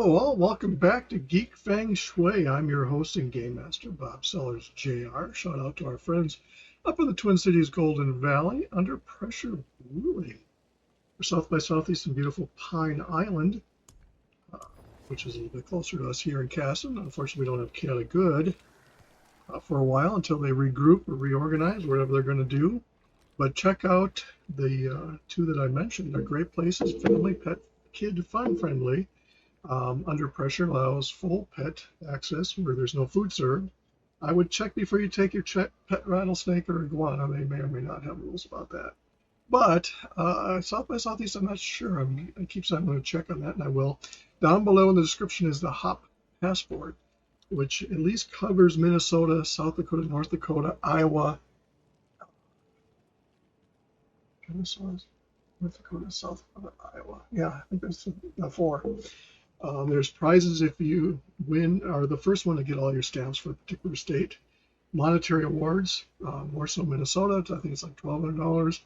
Oh, well, welcome back to Geek, Feng, Shui. I'm your host and game master, Bob Sellers, Jr. Shout out to our friends up in the Twin Cities Golden Valley, Under Pressure Brewing. We're south by southeast in beautiful Pine Island, which is a little bit closer to us here in Casson. Unfortunately, we don't have Canada Good for a while until they regroup or reorganize, whatever they're going to do. But check out the two that I mentioned. They're great places, family, pet, kid, fun friendly. Under Pressure allows full pet access where there's no food served. I would check before you take your pet rattlesnake or iguana. They may or may not have rules about that. But South by Southeast, I'm not sure. I keep saying I'm going to check on that, and I will. Down below in the description is the HOP passport, which at least covers Minnesota, South Dakota, North Dakota, Iowa, Minnesota, North Dakota, South Dakota, Iowa. Yeah, I think that's the four. There's prizes if you win, or the first one to get all your stamps for a particular state. Monetary awards, more so Minnesota, I think it's like $1,200.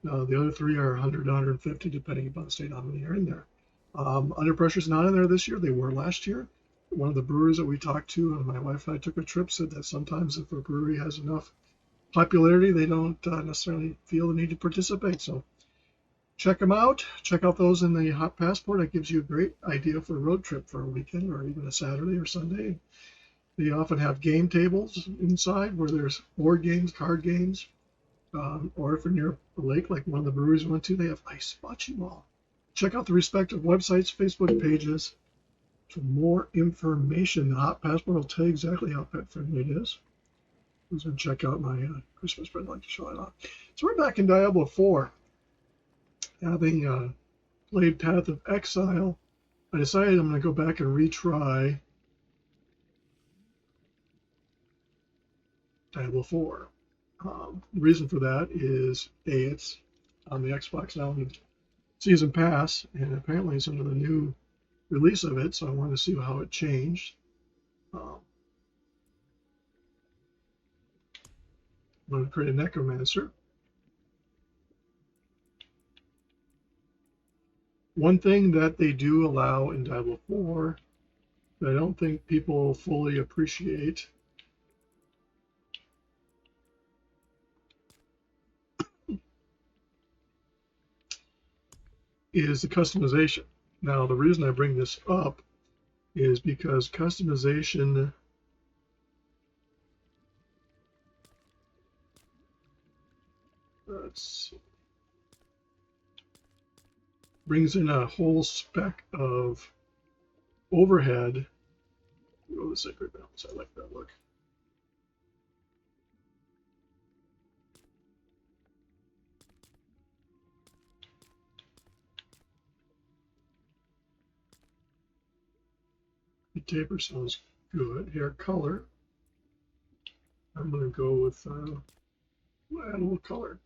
The other three are $100, $150, depending upon the state how many are in there. Under Pressure's not in there this year. They were last year. One of the brewers that we talked to, and my wife and I took a trip, said that sometimes if a brewery has enough popularity, they don't necessarily feel the need to participate. So check them out. Check out those in the Hot Passport. That gives you a great idea for a road trip for a weekend or even a Saturday or Sunday. They often have game tables inside where there's board games, card games, or if you're near a lake like one of the breweries we went to, they have ice bocce ball. Check out the respective websites, Facebook pages for more information. The Hot Passport will tell you exactly how pet friendly it is. Who's going to check out my Christmas spread? I'd like to show it off. So we're back in Diablo 4. Having played Path of Exile, I decided I'm going to go back and retry Diablo 4. The reason for that is, A, it's on the Xbox Now in Season Pass, and apparently it's under the new release of it, so I wanted to see how it changed. I'm going to create a Necromancer. One thing that they do allow in Diablo 4 that I don't think people fully appreciate is the customization. Now, the reason I bring this up is because customization brings in a whole spec of overhead. Oh, the Sacred Balance, I like that look. The taper sounds good. Hair color, I'm going to go with add a little color.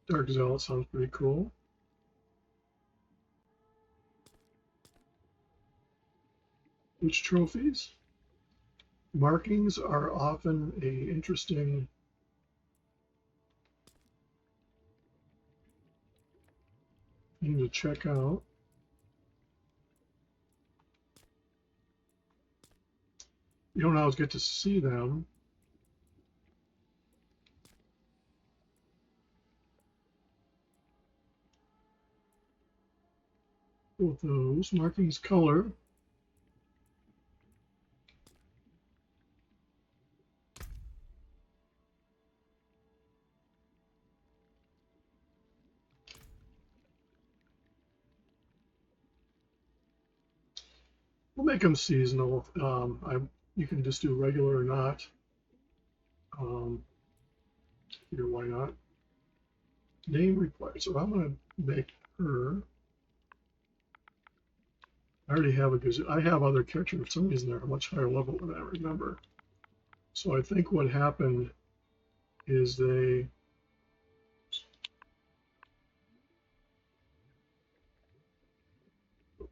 Dark Zealot sounds pretty cool. Which trophies? Markings are often a interesting thing to check out. You don't always get to see them. Both those markings color. We'll make them seasonal. You can just do regular or not. Here, why not? Name required. So I'm going to make her. I already have I have other characters. For some reason, they're a much higher level than I remember. So I think what happened is they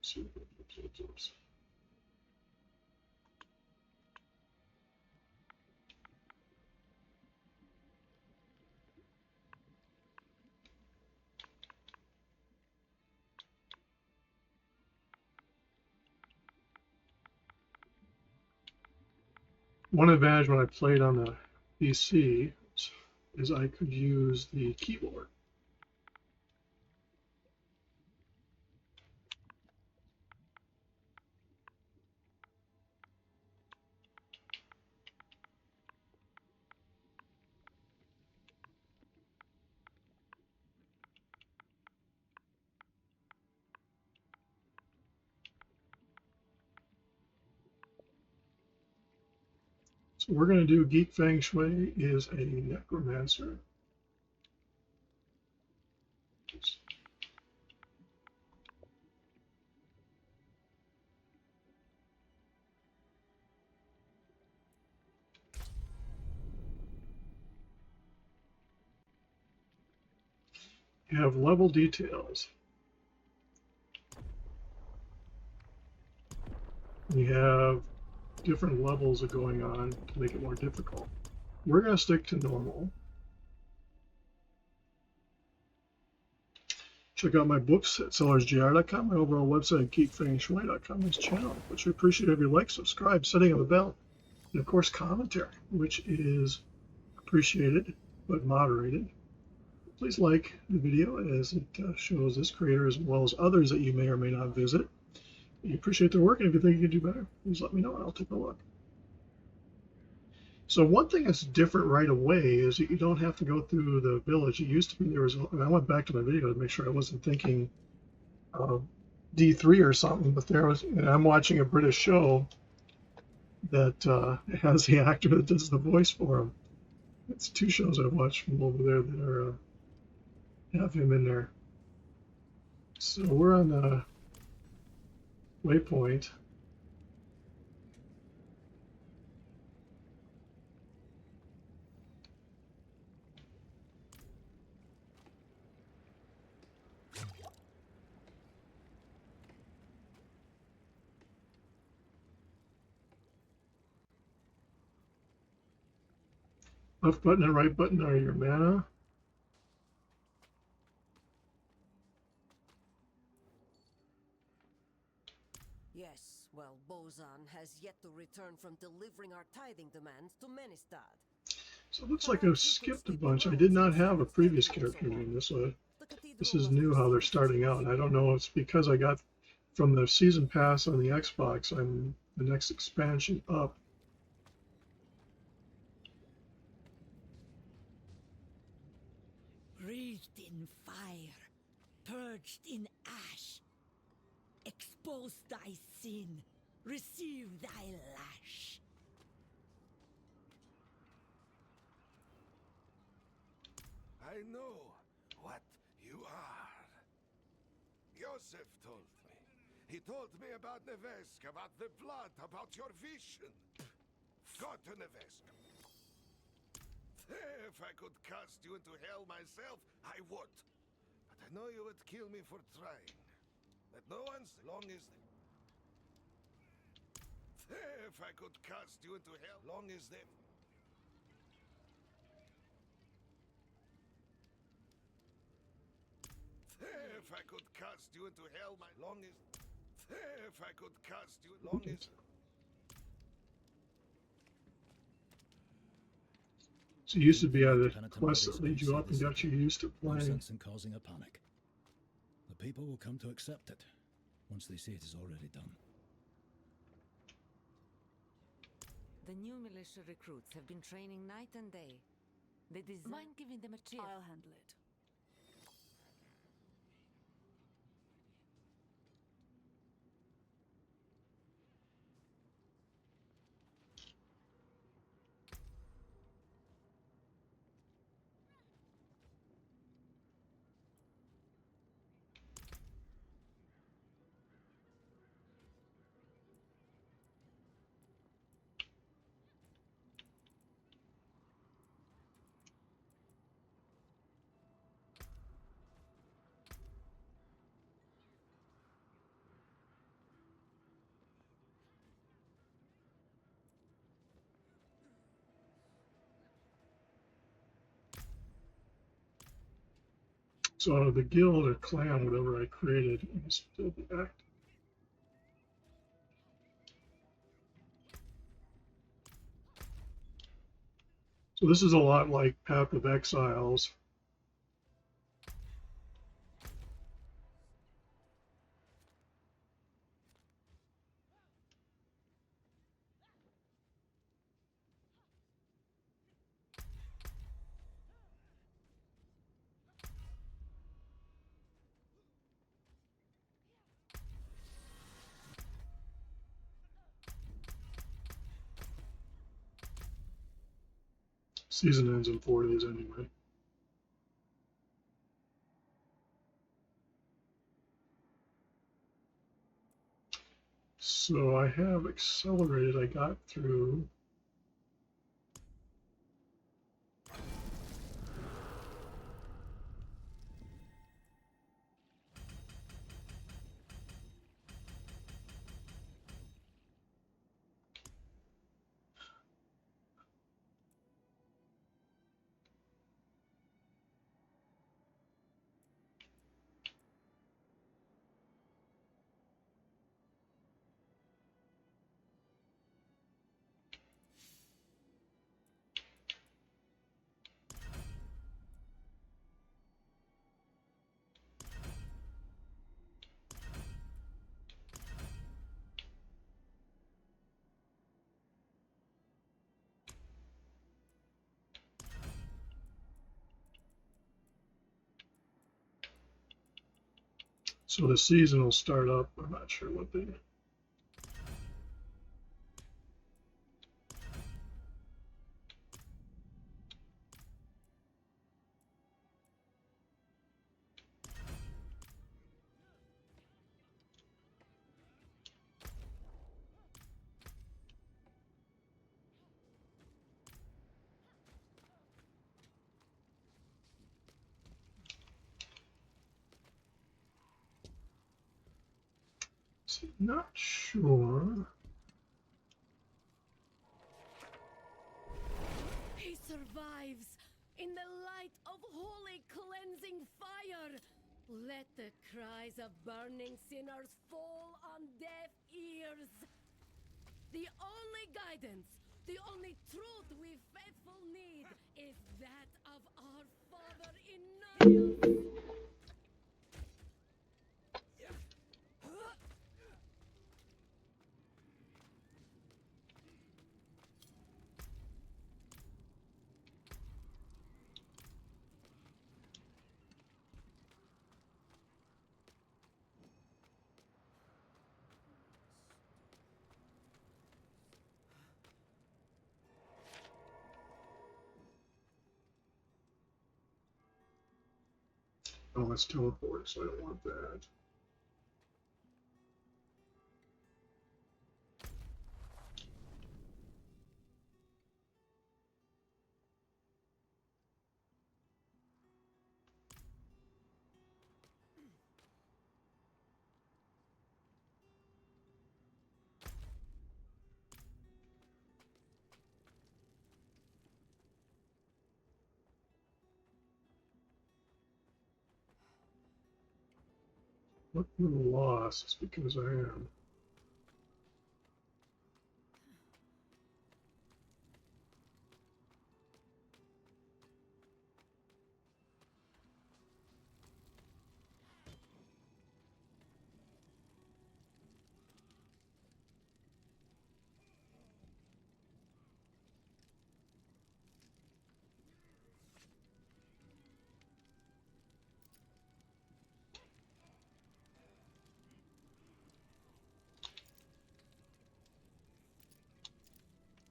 Oops. One advantage when I played on the PC is I could use the keyboard. So we're going to do Geek Feng Shui is a Necromancer. You have level details. You have different levels of going on to make it more difficult. We're going to stick to normal. Check out my books at sellersgr.com, my overall website, geekfengshui.com, this channel, which we appreciate if you like, subscribe, setting up a bell, and of course commentary, which is appreciated but moderated. Please like the video as it shows this creator as well as others that you may or may not visit. We appreciate their work, and if you think you can do better, please let me know and I'll take a look. So one thing that's different right away is that you don't have to go through the village. It used to be there was, and I went back to my video to make sure I wasn't thinking D3 or something, but there was, and I'm watching a British show that has the actor that does the voice for him. It's two shows I've watched from over there that are have him in there. So we're on the waypoint. Left button and right button are your mana. Yes, well, Bozan has yet to return from delivering our tithing demands to Menestad. So it looks like I've skipped a bunch. I did not have a previous character name. This is new how they're starting out. I don't know if it's because I got from the season pass on the Xbox. I'm the next expansion up. Breathed in fire, purged in ash. Expose thy sin, receive thy lash. I know what you are. Yosef told me. He told me about Nevesk, about the blood, about your vision. Go to Nevesk. If I could cast you into hell myself, I would. But I know you would kill me for trying. But no one's long as... If I could cast you into hell, long as they... If I could cast you into hell, my long as... If I could cast you, long as... So it used to be a quest that leads you up and got you used to No playing. sense in causing a panic. The people will come to accept it once they see it is already done. The new militia recruits have been training night and day. They mind giving them a cheer? I'll handle it. So the guild or clan, whatever I created, is still be active. So this is a lot like Path of Exiles. Season ends in 4 days anyway. So I have accelerated. I got through so the season will start up. I'm not sure what they. Not sure. He survives in the light of holy cleansing fire. Let the cries of burning sinners fall on deaf ears. The only guidance, the only truth we faithful need is that of our Father in Niles. Oh, it's teleport, so I don't want that. What little loss is because I am.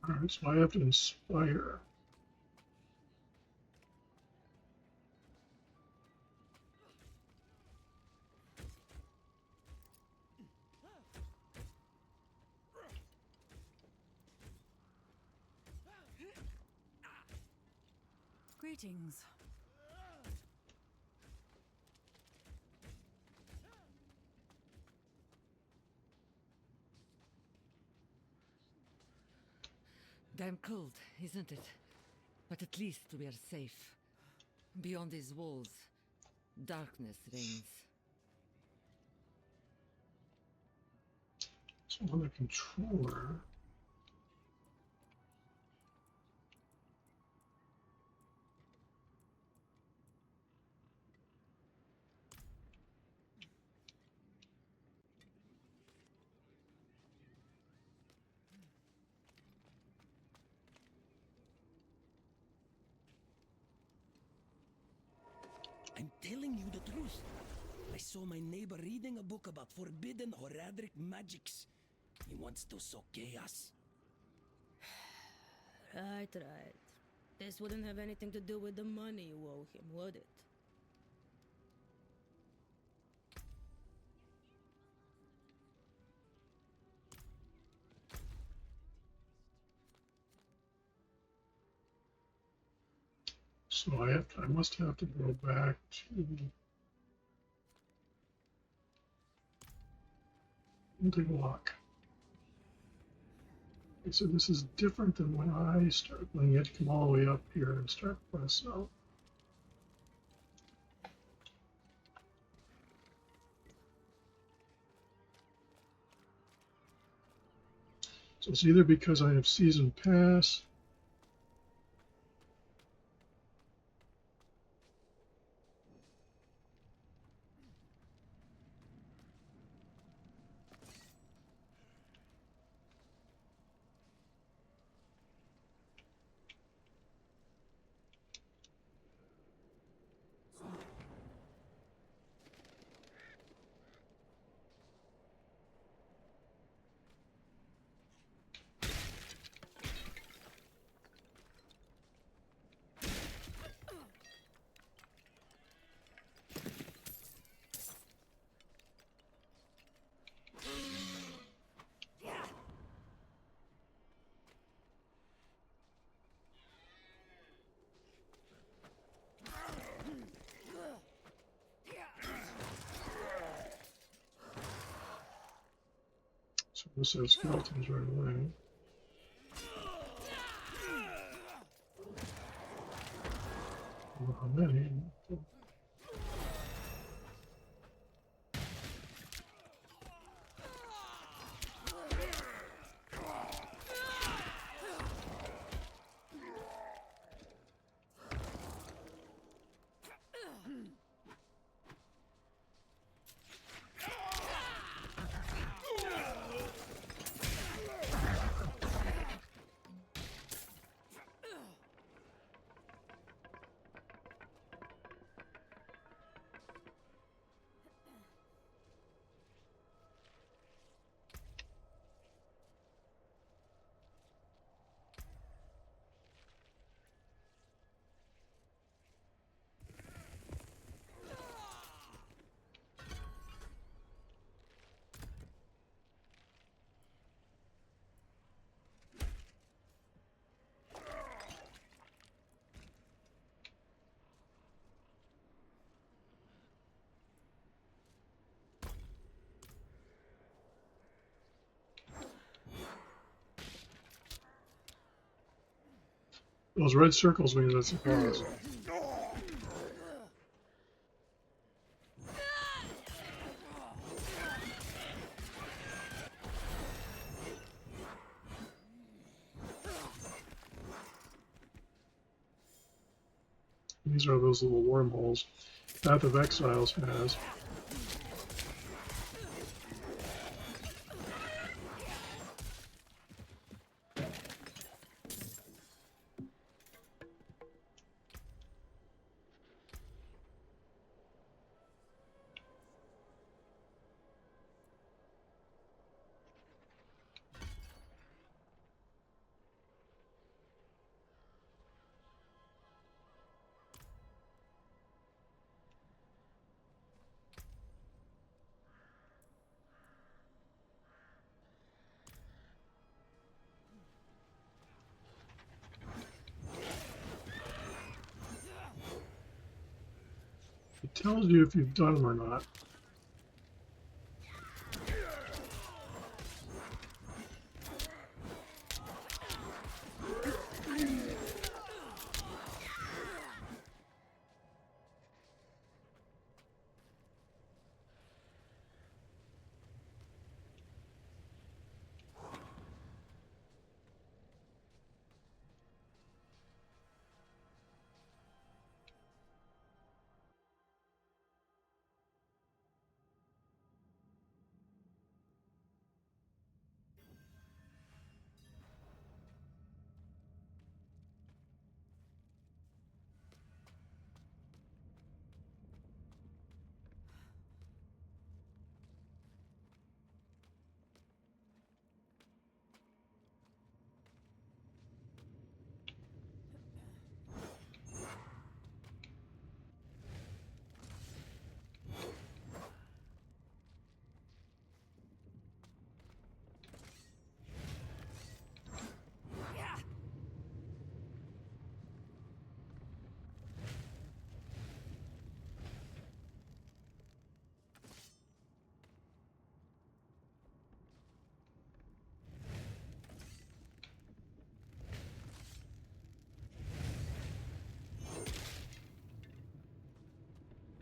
All right, so I have to inspire. Greetings. Damn cold, isn't it? But at least we are safe. Beyond these walls, Darkness reigns. So on the controller. I'm telling you the truth. I saw my neighbor reading a book about forbidden horadic magics. He wants to sow chaos. Right. This wouldn't have anything to do with the money you owe him, would it? So I must have to go back to interlock. Okay, so this is different than when I start, when you have to come all the way up here and start press out. So it's either because I have season pass. So this has skeletons right away. I don't know how many. Those red circles mean that's a pause. These are those little wormholes. Path of Exiles has. It tells you if you've done them or not.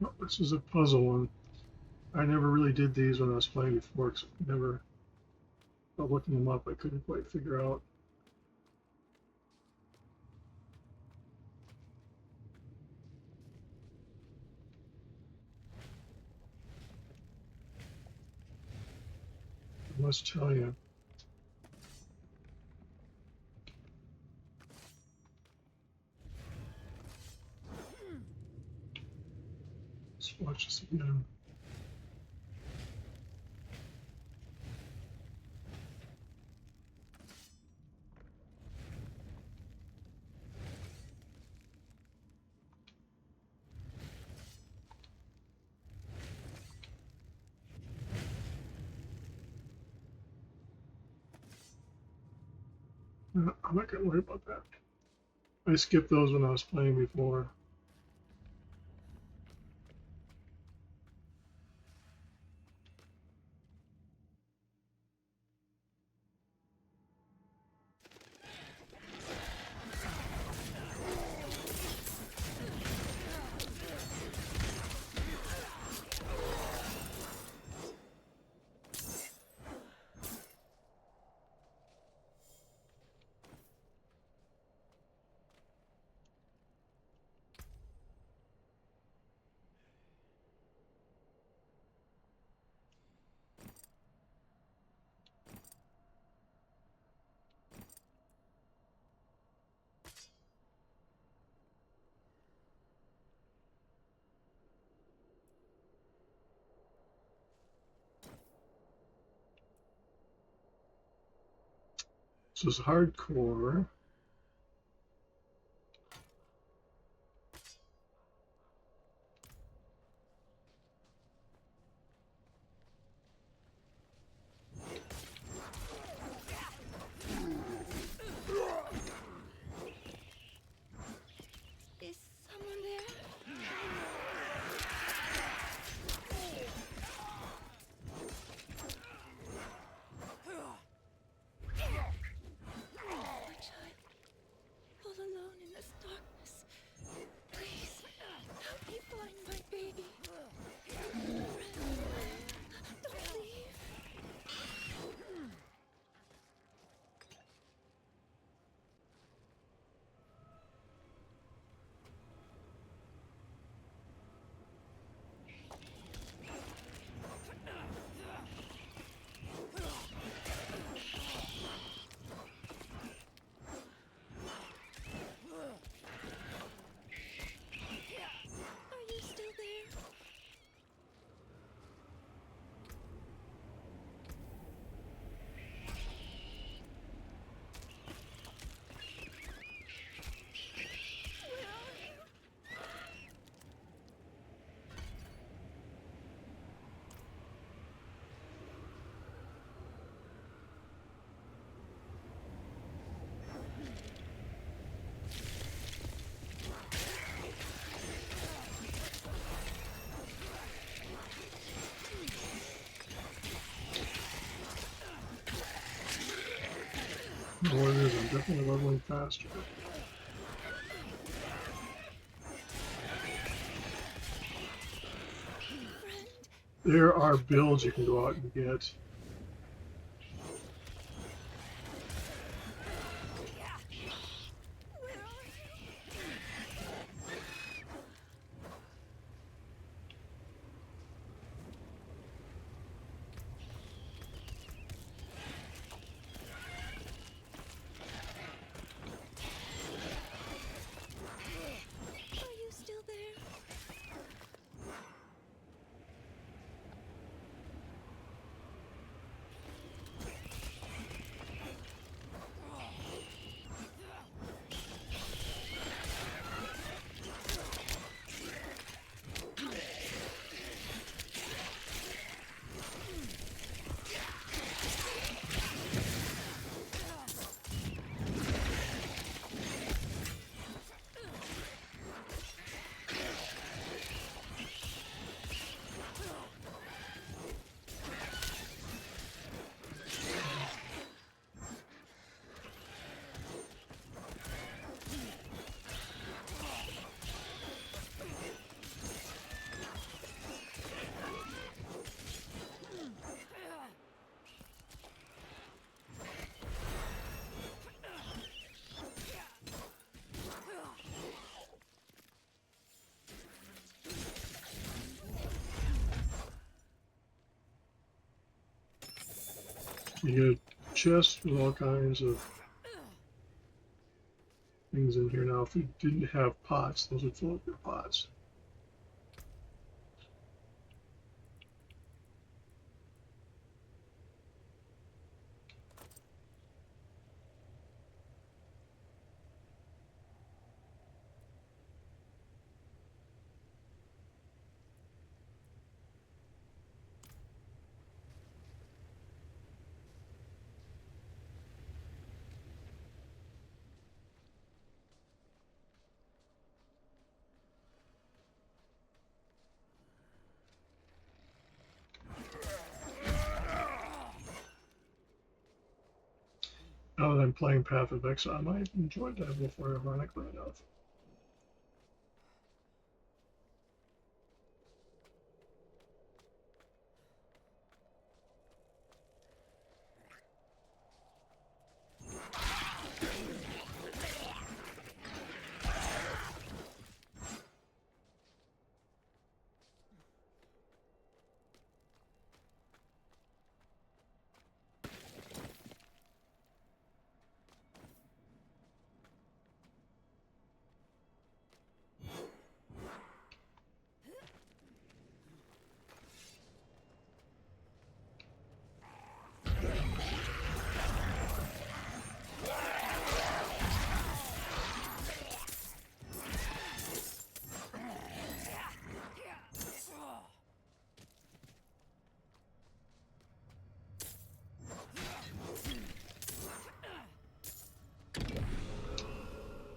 Oh, this is a puzzle one. I never really did these when I was playing before, 'cause I never, by looking them up, I couldn't quite figure out. I must tell you. Let's watch this again. I'm not gonna worry about that. I skipped those when I was playing before. This is hardcore. Is someone there? My child, all alone in this darkness. Please, help me find my baby. Don't leave. Are you still there? Where are you? No, it is. I'm definitely leveling faster. Friend, There are builds you can go out and get. where are you? Are you still there? You get a chest with all kinds of things in here. Now, if you didn't have pots, those would fill up your pots. Now that I'm playing Path of Exile, I might enjoy Diablo 4, ironically enough.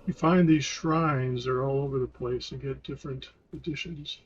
You find these shrines, they're all over the place and get different editions.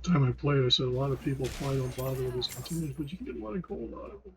Time I played, I said a lot of people probably don't bother with these containers, but you can get a lot of gold out of them.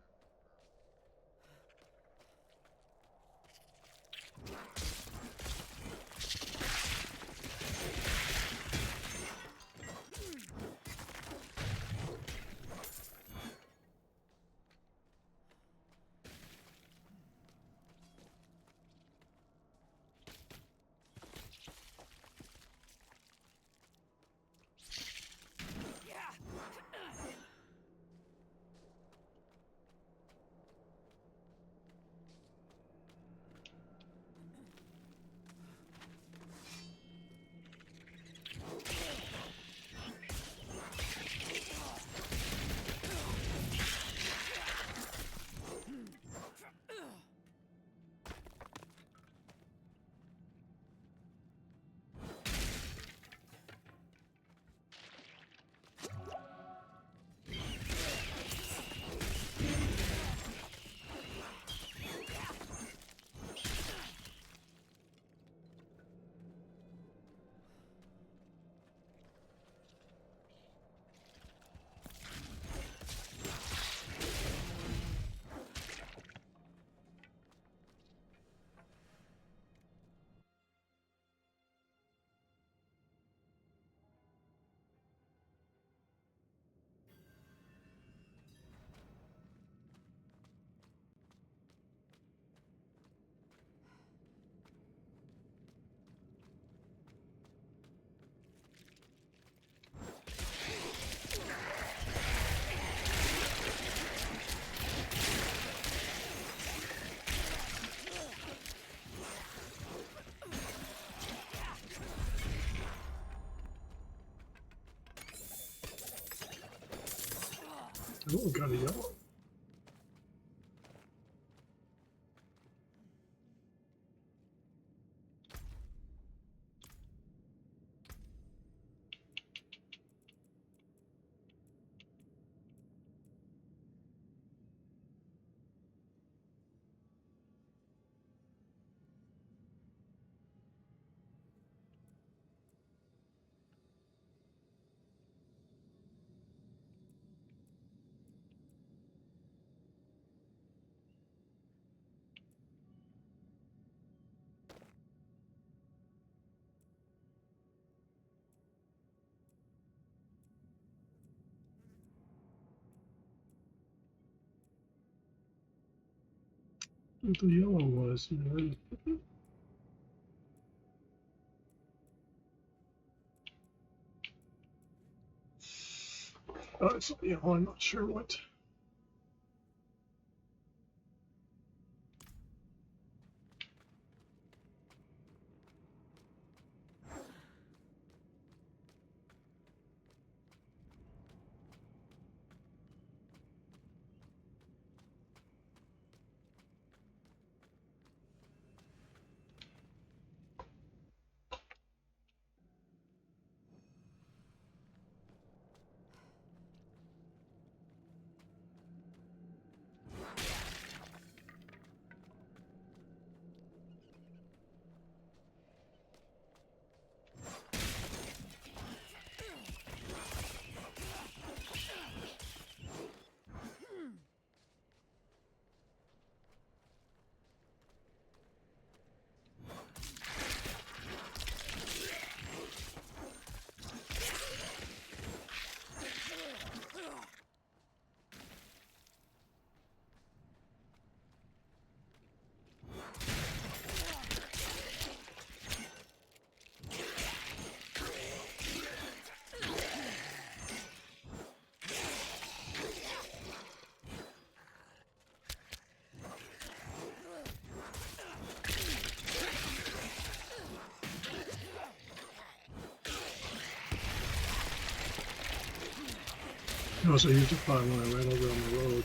Oh, got a yellow. What the yellow was, you know. Oh, it's yellow. I'm not sure what. I also used a fire when I ran over on the road.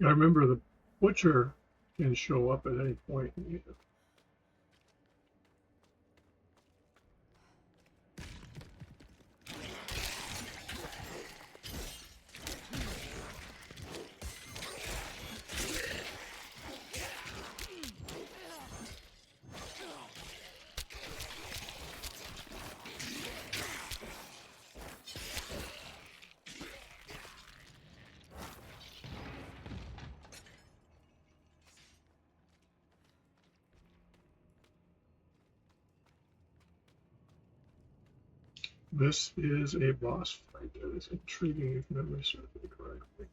I remember the butcher can show up at any point. This is a boss fight that is intriguing if memory serves me correctly.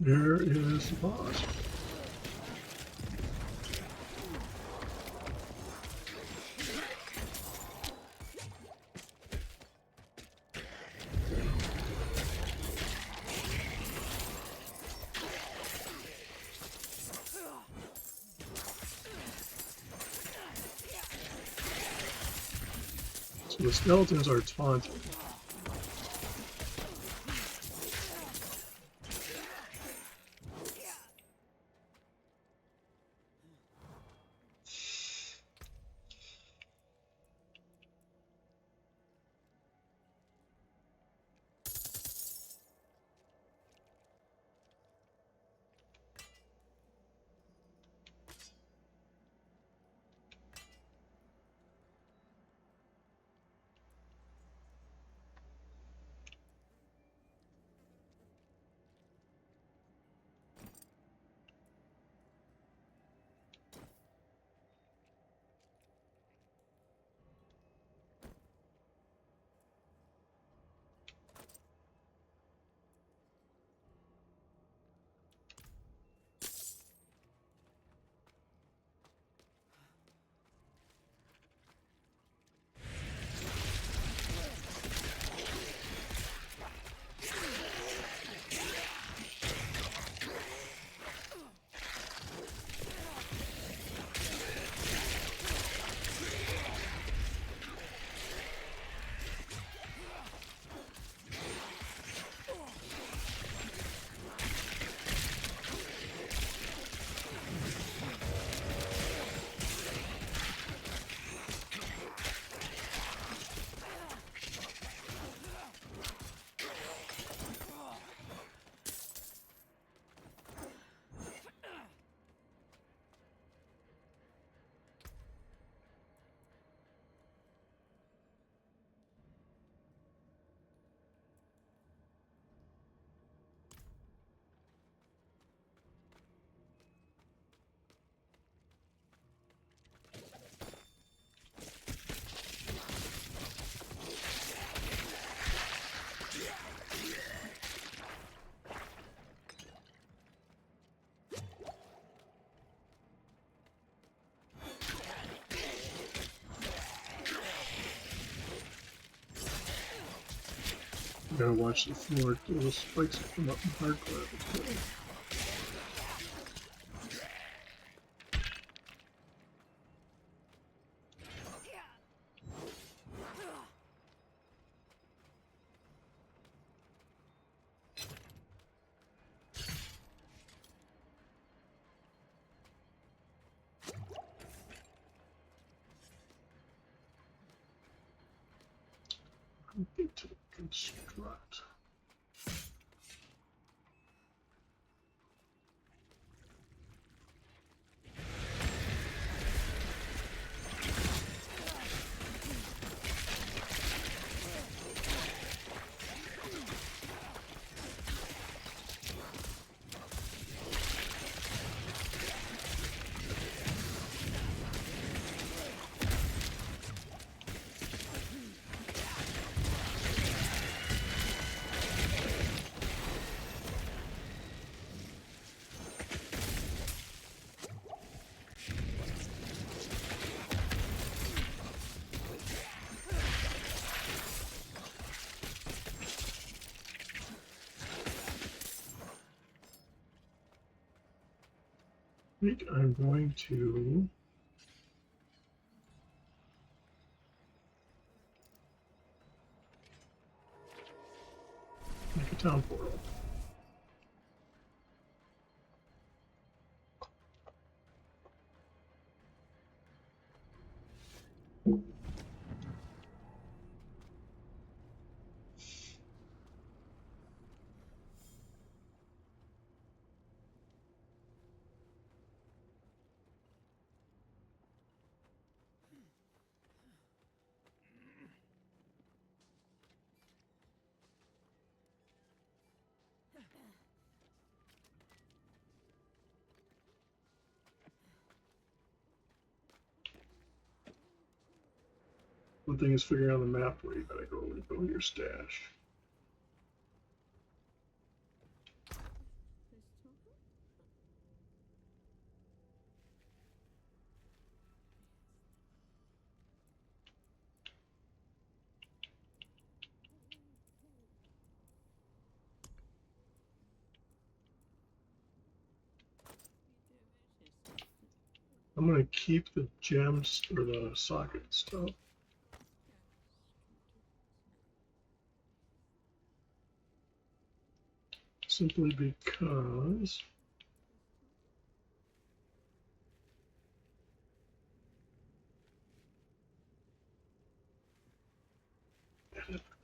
There is the boss. So the skeletons are taunting. You gotta watch the floor. Those spikes come up hardcore. Get to construct. I think I'm going to make a town portal. One thing is figuring out the map where you gotta go to your stash. I'm gonna keep the gems or the socket stuff. Simply because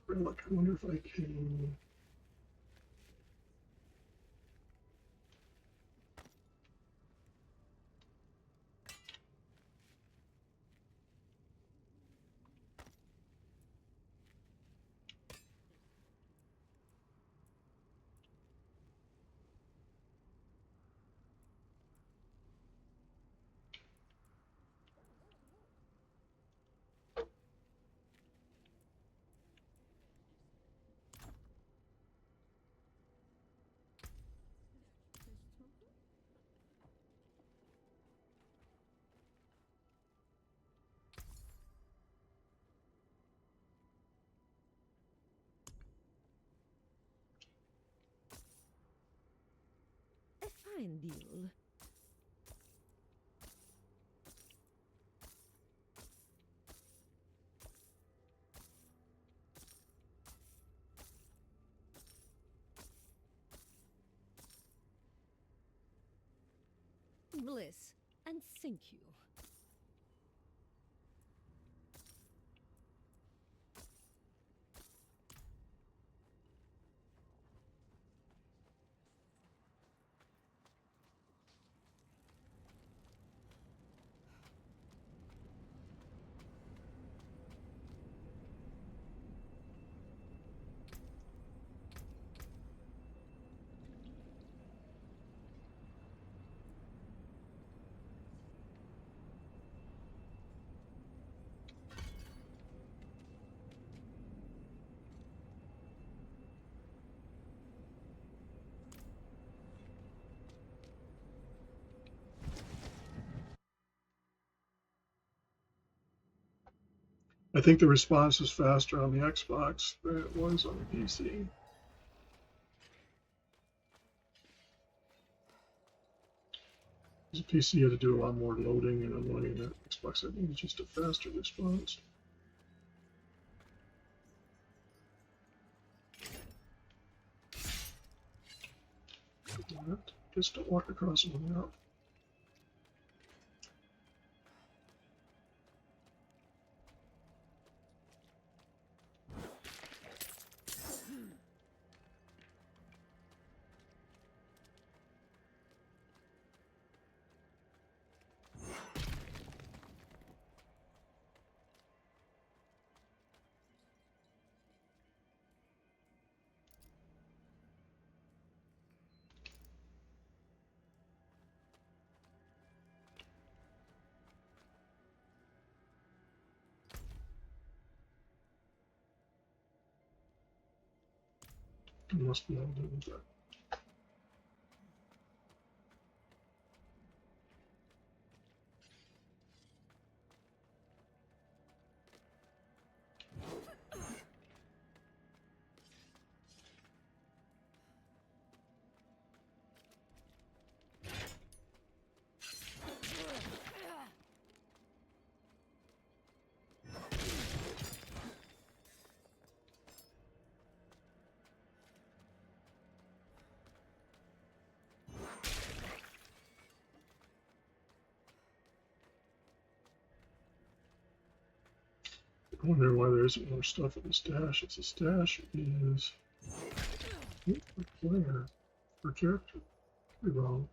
look, I wonder if I can. A fine deal. Bliss, and thank you. I think the response is faster on the Xbox than it was on the PC. The PC had to do a lot more loading and unloading. The Xbox, I think, is just a faster response. Just don't walk across them now. Must be able to do that. I wonder why there isn't more stuff in the stash. It's a stash is for player, for character. Pretty wrong.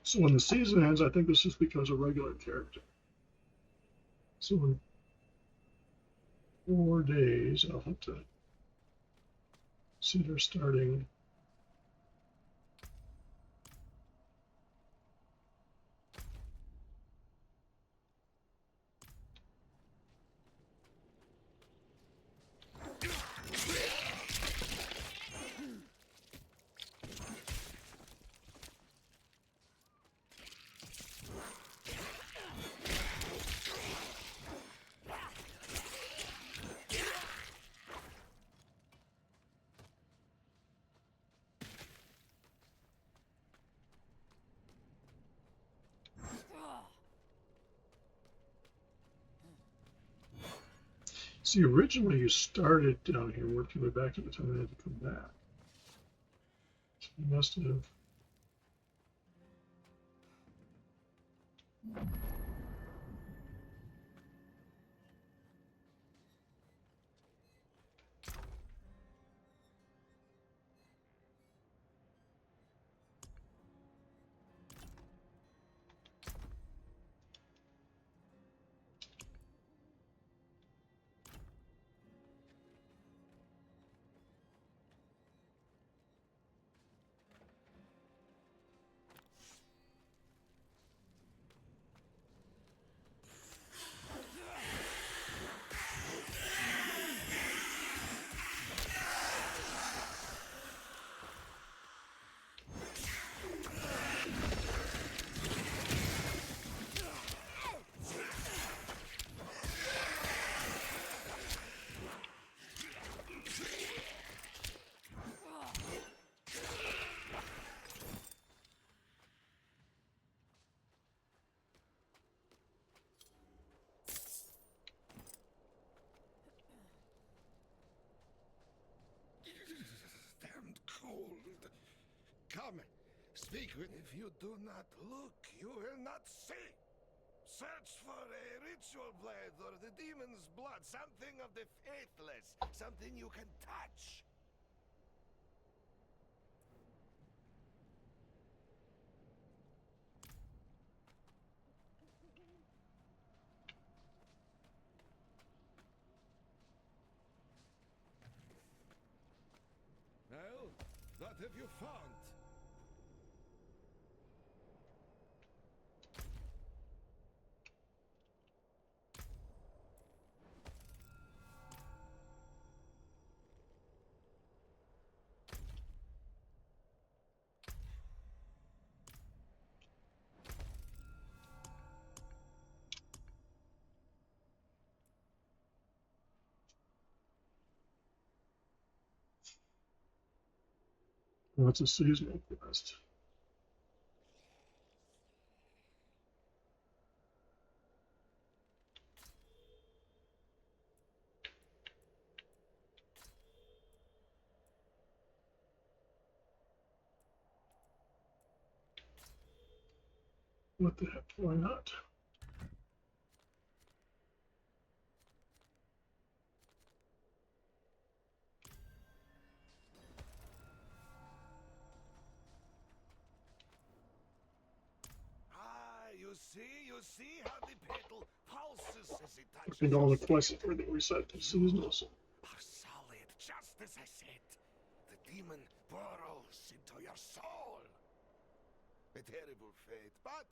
So when the season ends, I think this is because a regular character. So in 4 days, I'll have to see her starting. See, originally you started down here, worked your way back to the time I had to come back. So you must have. Come, speak with. If you do not look, you will not see. Search for a ritual blade or the demon's blood, something of the faithless, something you can touch. Well, what have you found? Well, it's a seasonal quest. What the heck? Why not? You see how the petal pulses as it I touches think all your the quests skin. are the reset to seasonals. Are solid, just as I said. The demon burrows into your soul. A terrible fate, but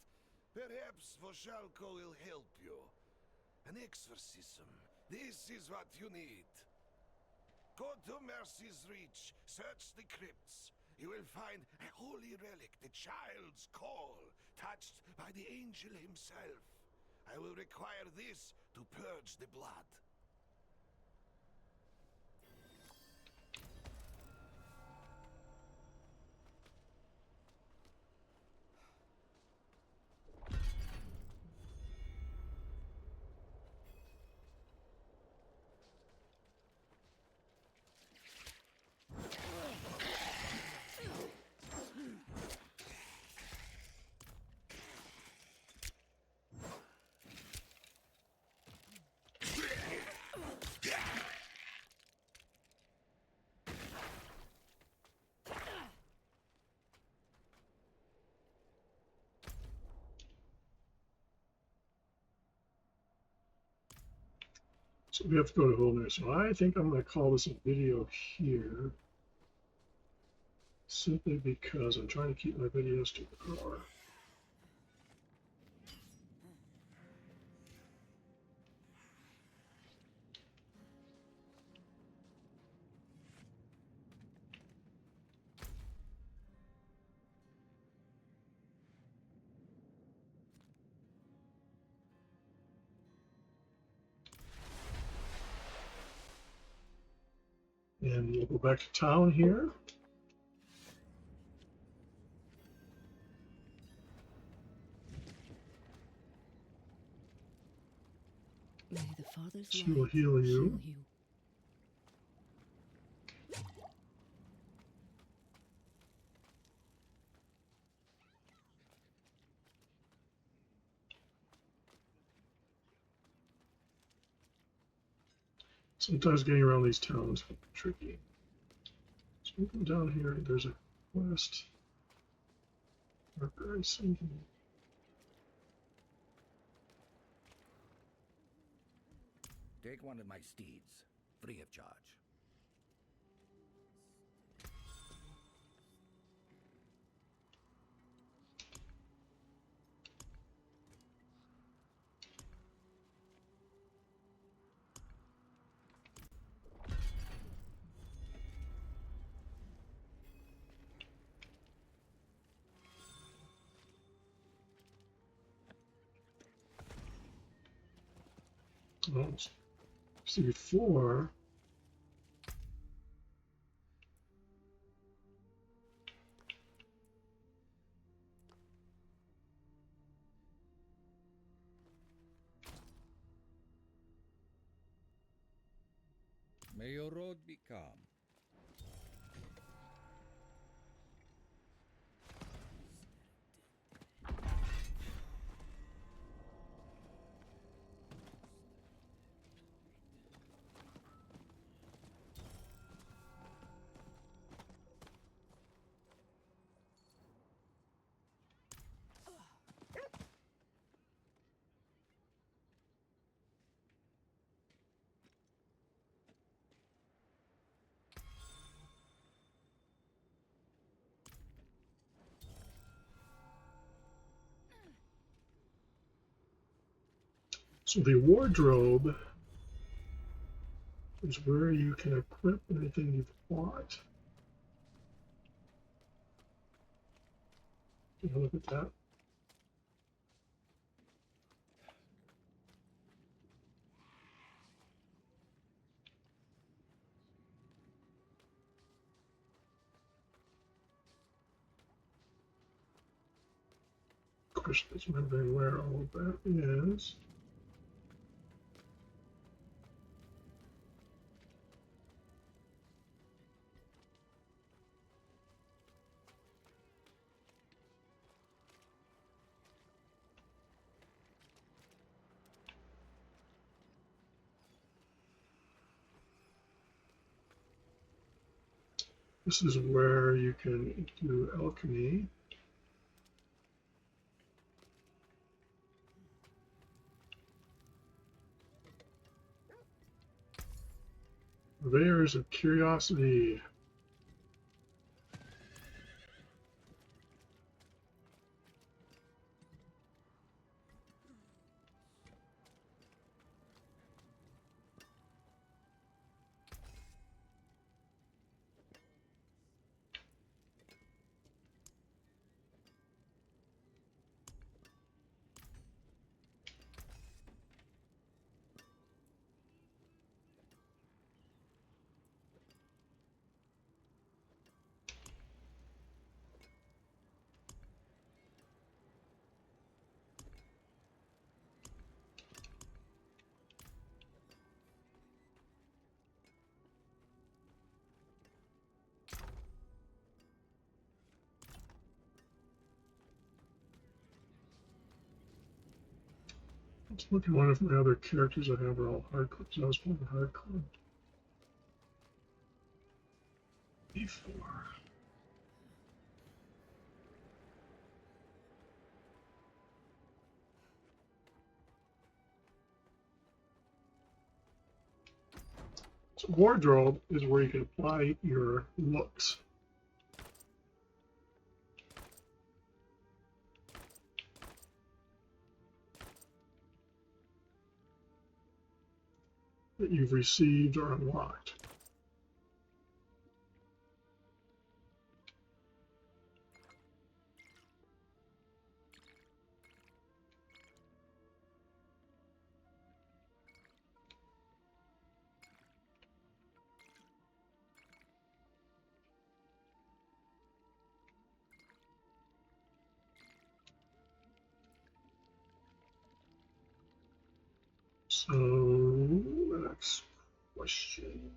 perhaps Voshalko will help you. An exorcism. This is what you need. Go to Mercy's Reach, search the crypts. You will find a holy relic, the child's call, touched by the angel himself. I will require this to purge the blood. So we have to go to Wilderness. So I think I'm going to call this a video here, simply because I'm trying to keep my videos to an hour. And we'll go back to town here. May the Father's She will light heal you. Sometimes getting around these towns can be tricky. So we go down here. There's a quest marker I see. Take one of my steeds, free of charge. Oh, see before. May your road be calm. So the wardrobe is where you can equip anything you've bought. Take a look at that. Question is remembering where all of that is. This is where you can do alchemy. Purveyors of curiosity. Let's look at one of my other characters I have are all hardcore. So I was playing hardcore before. So wardrobe is where you can apply your looks. That you've received or unlocked. So, the next question.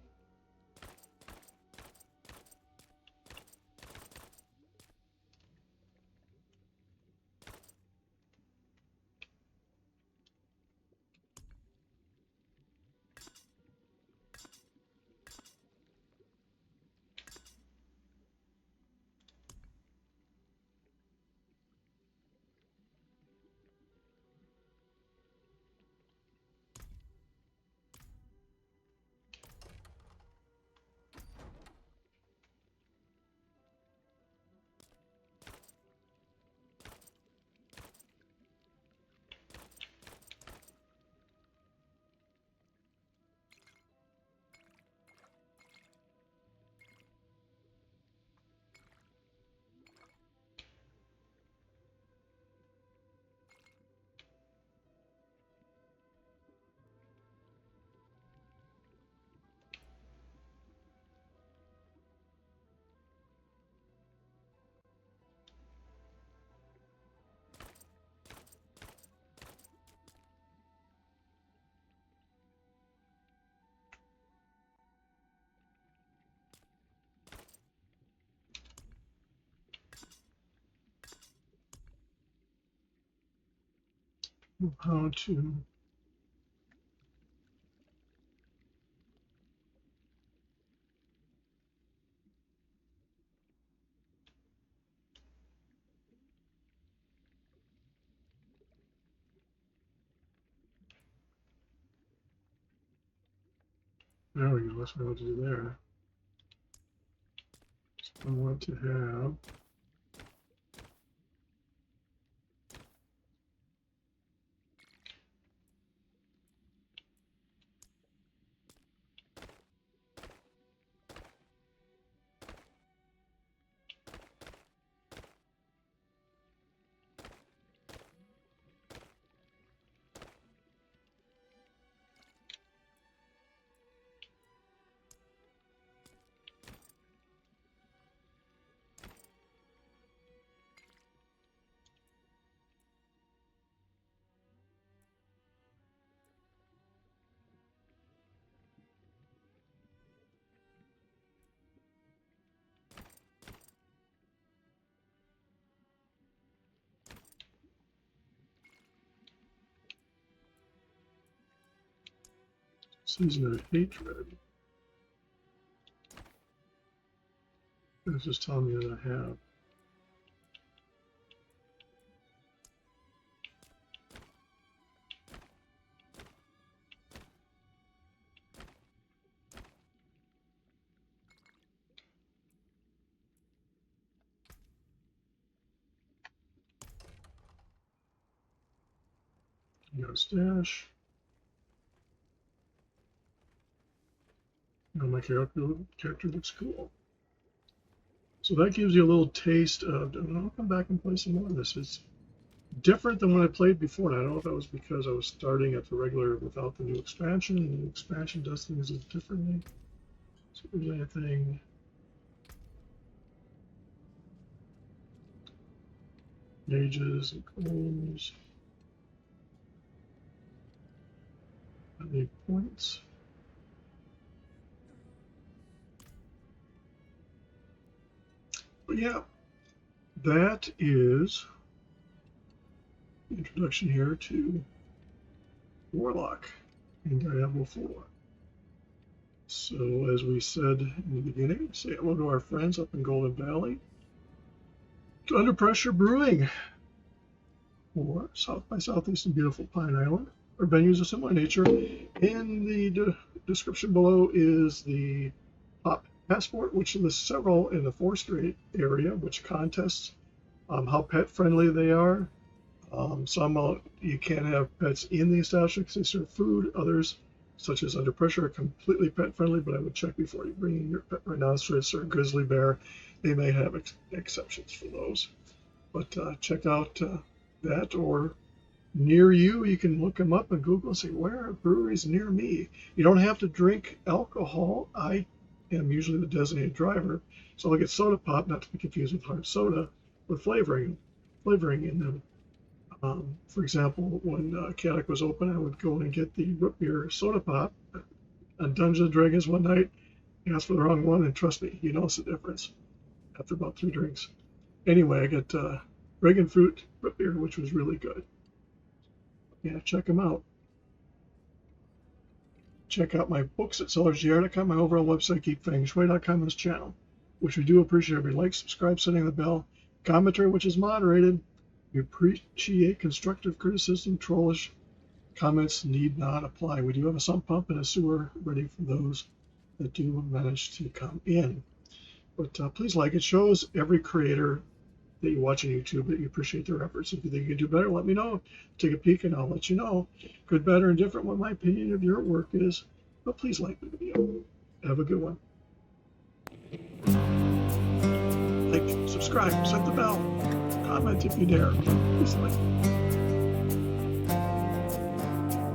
How to there we go, that's what I'll do there. So I want to have Season of Hatred. It's just telling me that I have. No stash. Now my character looks cool. So that gives you a little taste of, and I'll come back and play some more of this. It's different than when I played before, and I don't know if that was because I was starting at the regular without the new expansion, and the new expansion does things differently. So if there's anything. Mages and clones. I need points. But yeah, that is the introduction here to Warlock in Diablo 4. So as we said in the beginning, say hello to our friends up in Golden Valley, to Under Pressure Brewing, or South by Southeast and beautiful Pine Island, or venues of similar nature. In the description below is the Pop Passport, which lists several in the 4th Street area, which contests how pet friendly they are. Some you can't have pets in the establishment because they serve food. Others, such as Under Pressure, are completely pet friendly, but I would check before you bring in your pet rhinoceros or grizzly bear. They may have exceptions for those. But check out that, or near you, you can look them up and Google and say, where are breweries near me? You don't have to drink alcohol. I am usually the designated driver, so I'll get soda pop, not to be confused with hard soda, with flavoring in them. For example, when Caddock was open, I would go and get the root beer soda pop on Dungeons & Dragons one night, asked for the wrong one, and trust me, you notice the difference after about 3 drinks. Anyway, I got Dragon Fruit root beer, which was really good. Yeah, check them out. Check out my books at sellersgr.com, my overall website, geekfengshui.com, and this channel, which we do appreciate. Every like, subscribe, setting the bell, commentary, which is moderated. We appreciate constructive criticism. Trollish comments need not apply. We do have a sump pump and a sewer ready for those that do manage to come in. But please like it. Shows every creator that you watch on YouTube that you appreciate their efforts. If you think you can do better, let me know. Take a peek and I'll let you know. Good, better, and different what my opinion of your work is. But please like the video. Have a good one. Like, subscribe, set the bell, comment if you dare. Please like.